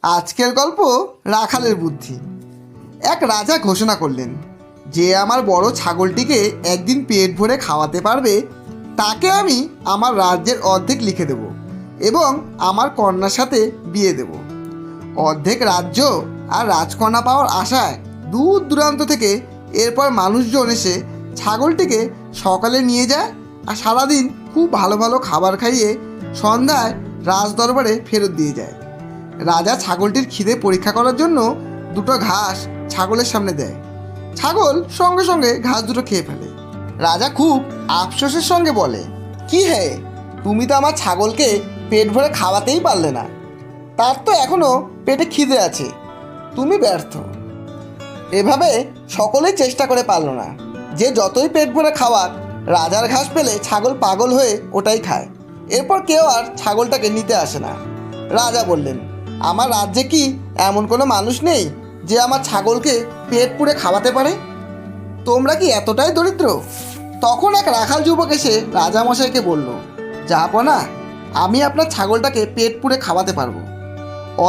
আজকের গল্প রাখালের বুদ্ধি। এক রাজা ঘোষণা করলেন, যে আমার বড় ছাগলটিকে একদিন পেট ভরে খাওয়াতে পারবে তাকে আমি আমার রাজ্যের অর্ধেক লিখে দেব এবং আমার কন্যার সাথে বিয়ে দেব। অর্ধেক রাজ্য আর রাজকন্যা পাওয়ার আশায় দূর দূরান্ত থেকে এরপর মানুষজন এসে ছাগলটিকে সকালে নিয়ে যায় আর সারাদিন খুব ভালো ভালো খাবার খাইয়ে সন্ধ্যায় রাজদরবারে ফেরত দিয়ে যায়। রাজা ছাগলটির খিদে পরীক্ষা করার জন্য দুটো ঘাস ছাগলের সামনে দেয়। ছাগল সঙ্গে সঙ্গে ঘাস দুটো খেয়ে ফেলে। রাজা খুব আফসোসের সঙ্গে বলে, কি হে, তুমি তো আমার ছাগলকে পেট ভরে খাওয়াতেই পারলে না, তার তো এখনো পেটে খিদে আছে, তুমি ব্যর্থ। এভাবে সকলেই চেষ্টা করে পারলো না। যে যতই পেট ভরে খাওয়াক, রাজার ঘাস পেলে ছাগল পাগল হয়ে ওটাই খায়। এরপর কেউ আর ছাগলটাকে নিতে আসে না। রাজা বললেন, আমার রাজ্যে কি এমন কোনো মানুষ নেই যে আমার ছাগলকে পেট পুড়ে খাওয়াতে পারে? তোমরা কি এতটাই দরিদ্র? তখন এক রাখাল যুবক এসে রাজামশাইকে বলল, জাহাপনা, আমি আপনার ছাগলটাকে পেট পুড়ে খাওয়াতে পারবো।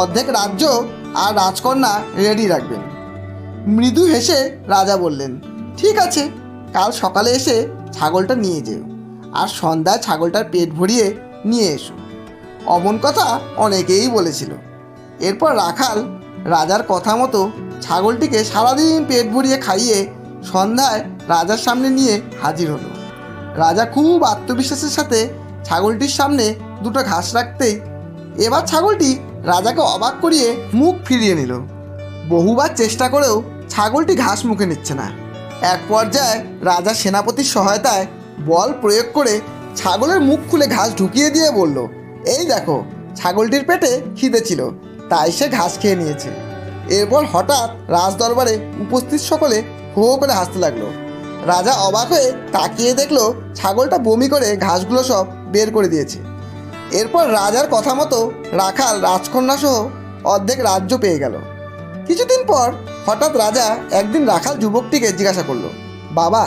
অর্ধেক রাজ্য আর রাজকন্যা রেডি রাখবেন। মৃদু হেসে রাজা বললেন, ঠিক আছে, কাল সকালে এসে ছাগলটা নিয়ে যেও আর সন্ধ্যায় ছাগলটার পেট ভরিয়ে নিয়ে এসো। অমন কথা অনেকেই বলেছিল। এরপর রাখাল রাজার কথা মতো ছাগলটিকে সারাদিন পেট ভরিয়ে খাইয়ে সন্ধ্যায় রাজার সামনে নিয়ে হাজির হলো। রাজা খুব আত্মবিশ্বাসের সাথে ছাগলটির সামনে দুটো ঘাস রাখতেই এবার ছাগলটি রাজাকে অবাক করিয়ে মুখ ফিরিয়ে নিল। বহুবার চেষ্টা করেও ছাগলটি ঘাস মুখে নিচ্ছে না। এক পর্যায়ে রাজা সেনাপতির সহায়তায় বল প্রয়োগ করে ছাগলের মুখ খুলে ঘাস ঢুকিয়ে দিয়ে বলল, এই দেখো, ছাগলটির পেটে খিদে ছিল, তাই সে ঘাস খেয়ে নিয়েছে। এরপর হঠাৎ রাজদরবারে উপস্থিত সকলে হো হো করে হাসতে লাগলো। রাজা অবাক হয়ে তাকিয়ে দেখলো ছাগলটা বমি করে ঘাসগুলো সব বের করে দিয়েছে। এরপর রাজার কথা মতো রাখাল রাজকন্যা সহ অর্ধেক রাজ্য পেয়ে গেল। কিছুদিন পর হঠাৎ রাজা একদিন রাখাল যুবকটিকে জিজ্ঞাসা করলো, বাবা,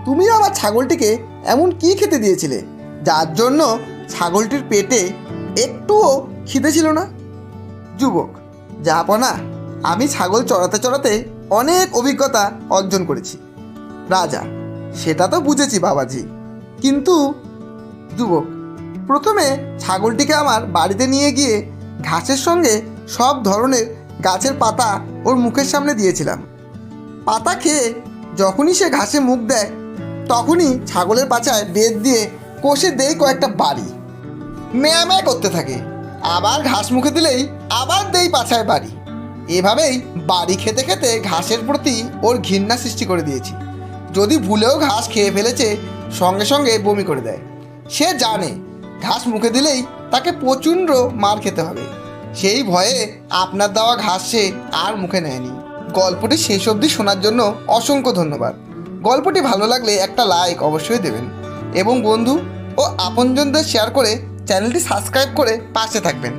তুমি আমার ছাগলটিকে এমন কি খেতে দিয়েছিলে যার জন্য ছাগলটির পেটে একটুও খিদে ছিল না? যুবক, জাহাপনা, আমি ছাগল চড়াতে চড়াতে অনেক অভিজ্ঞতা অর্জন করেছি। রাজা, সেটা তো বুঝেছি বাবাজি, কিন্তু যুবক, প্রথমে ছাগলটিকে আমার বাড়িতে নিয়ে গিয়ে ঘাসের সঙ্গে সব ধরনের গাছের পাতা ওর মুখের সামনে দিয়েছিলাম। পাতা খেয়ে যখনই সে ঘাসে মুখ দেয় তখনই ছাগলের পাছায় বেত দিয়ে কষে দেই কয়েকটা বাড়ি। মেয়া মেয়া করতে থাকে, আবার ঘাস মুখে দিলেই আবার দেই পাছায় বাড়ি। এভাবেই বাড়ি খেতে খেতে ঘাসের প্রতি ওর ঘৃণা সৃষ্টি করে দিয়েছি। যদি ভুলেও ঘাস খেয়ে ফেলেছে সঙ্গে সঙ্গে বমি করে দেয়। সে জানে ঘাস মুখে দিলেই তাকে প্রচণ্ড মার খেতে হবে। সেই ভয়ে আপনার দেওয়া ঘাস সে আর মুখে নেয়নি। গল্পটি শেষ অবধি শোনার জন্য অসংখ্য ধন্যবাদ। গল্পটি ভালো লাগলে একটা লাইক অবশ্যই দেবেন এবং বন্ধু ও আপনজনদের শেয়ার করে চ্যানেলটি সাবস্ক্রাইব করে পাশে থাকবেন।